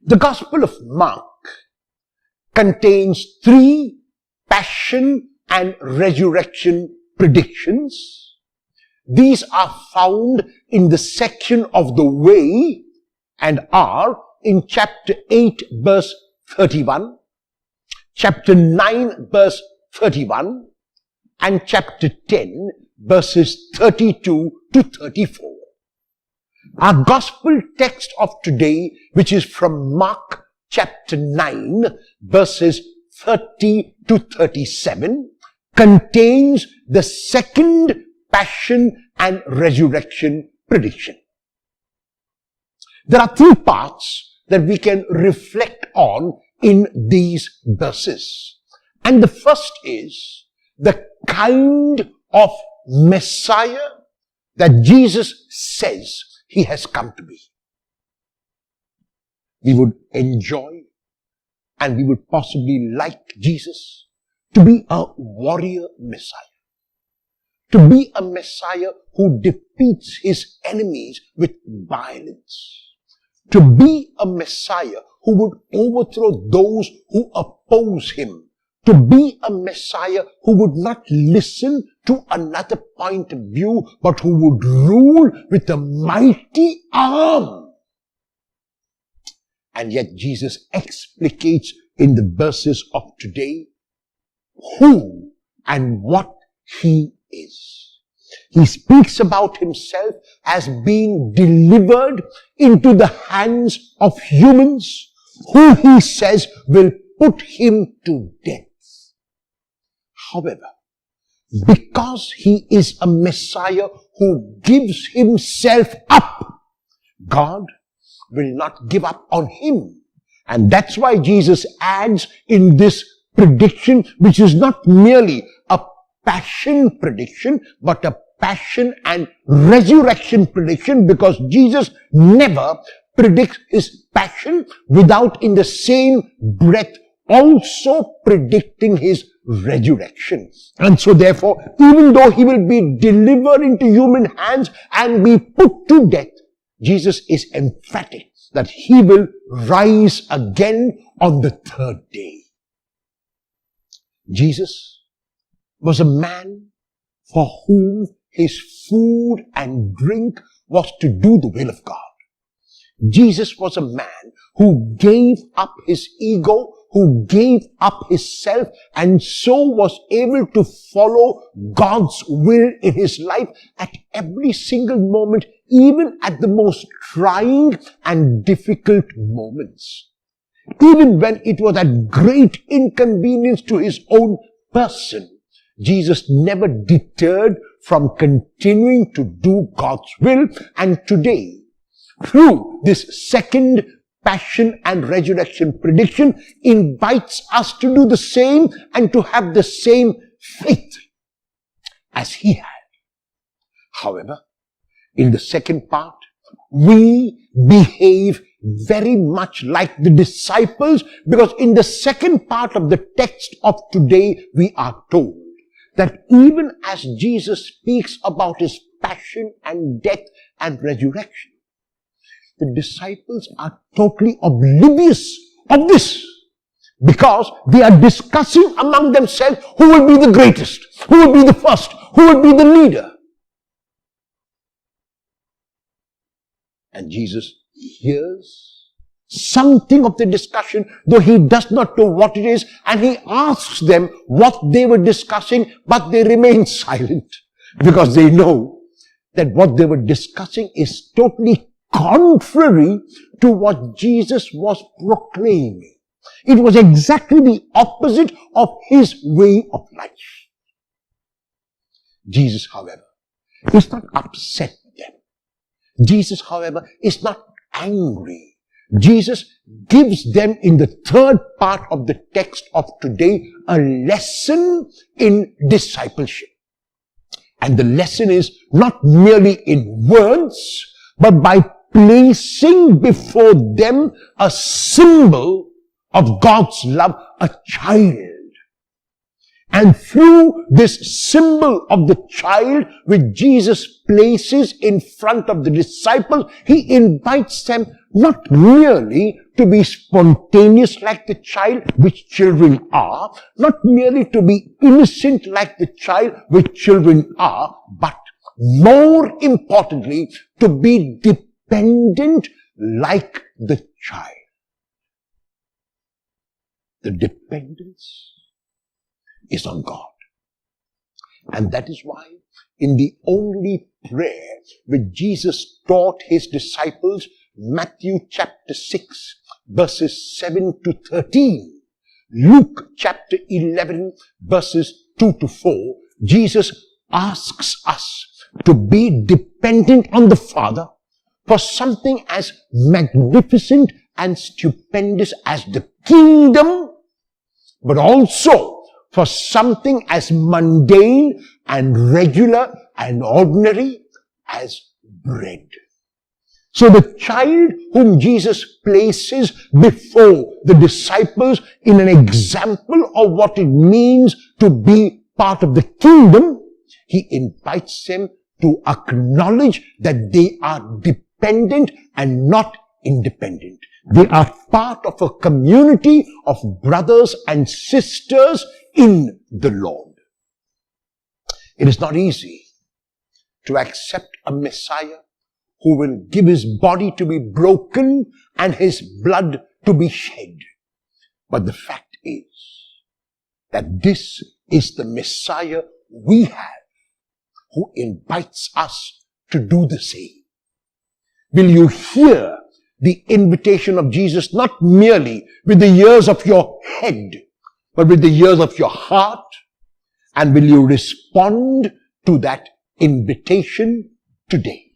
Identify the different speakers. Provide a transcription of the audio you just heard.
Speaker 1: The Gospel of Mark contains 3 passion and resurrection predictions. These are found in the section of the way and are in chapter 8 verse 31, chapter 9 verse 31, and chapter 10 verses 32 to 34. Our gospel text of today, which is from Mark chapter 9 verses 30 to 37, contains the second passion and resurrection prediction. There are 3 parts that we can reflect on in these verses. And the first is the kind of Messiah that Jesus says he has come to be. We would enjoy and we would possibly like Jesus to be a warrior Messiah. To be a Messiah who defeats his enemies with violence. To be a Messiah who would overthrow those who oppose him. To be a Messiah who would not listen to another point of view, but who would rule with a mighty arm. And yet Jesus explicates in the verses of today who and what he is. He speaks about himself as being delivered into the hands of humans who he says will put him to death. However, because he is a Messiah who gives himself up, God will not give up on him. And that's why Jesus adds in this prediction, which is not merely a passion prediction, but a passion and resurrection prediction, because Jesus never predicts his passion without in the same breath also predicting his resurrection. And so therefore, even though he will be delivered into human hands and be put to death, Jesus is emphatic that he will rise again on the 3rd day. Jesus was a man for whom his food and drink was to do the will of God. Jesus was a man who gave up his ego, who gave up his self, and so was able to follow God's will in his life at every single moment, even at the most trying and difficult moments. Even when it was at great inconvenience to his own person, Jesus never deterred from continuing to do God's will. And today, through this second passion and resurrection prediction, invites us to do the same and to have the same faith as he had. However, in the second part, we behave very much like the disciples, because in the second part of the text of today, we are told that even as Jesus speaks about his passion and death and resurrection, the disciples are totally oblivious of this, because they are discussing among themselves who will be the greatest, who will be the first, who will be the leader. And Jesus hears something of the discussion, though he does not know what it is, and he asks them what they were discussing, but they remain silent, because they know that what they were discussing is totally contrary to what Jesus was proclaiming. It was exactly the opposite of his way of life. Jesus, however, is not upset with them. Jesus, however, is not angry. Jesus gives them in the 3rd part of the text of today a lesson in discipleship. And the lesson is not merely in words, but by placing before them a symbol of God's love, a child. And through this symbol of the child which Jesus places in front of the disciples, he invites them not merely to be spontaneous like the child, which children are, not merely to be innocent like the child, which children are, but more importantly, to be dependent like the child. The dependence is on God. And that is why in the only prayer which Jesus taught his disciples, Matthew chapter 6, verses 7 to 13, Luke chapter 11, verses 2 to 4, Jesus asks us to be dependent on the Father for something as magnificent and stupendous as the kingdom, but also for something as mundane and regular and ordinary as bread. So the child whom Jesus places before the disciples in an example of what it means to be part of the kingdom, he invites them to acknowledge that they are dependent and not independent. They are part of a community of brothers and sisters in the Lord. It is not easy to accept a Messiah who will give his body to be broken and his blood to be shed. But the fact is that this is the Messiah we have, who invites us to do the same. Will you hear the invitation of Jesus not merely with the ears of your head, but with the ears of your heart? And will you respond to that invitation today?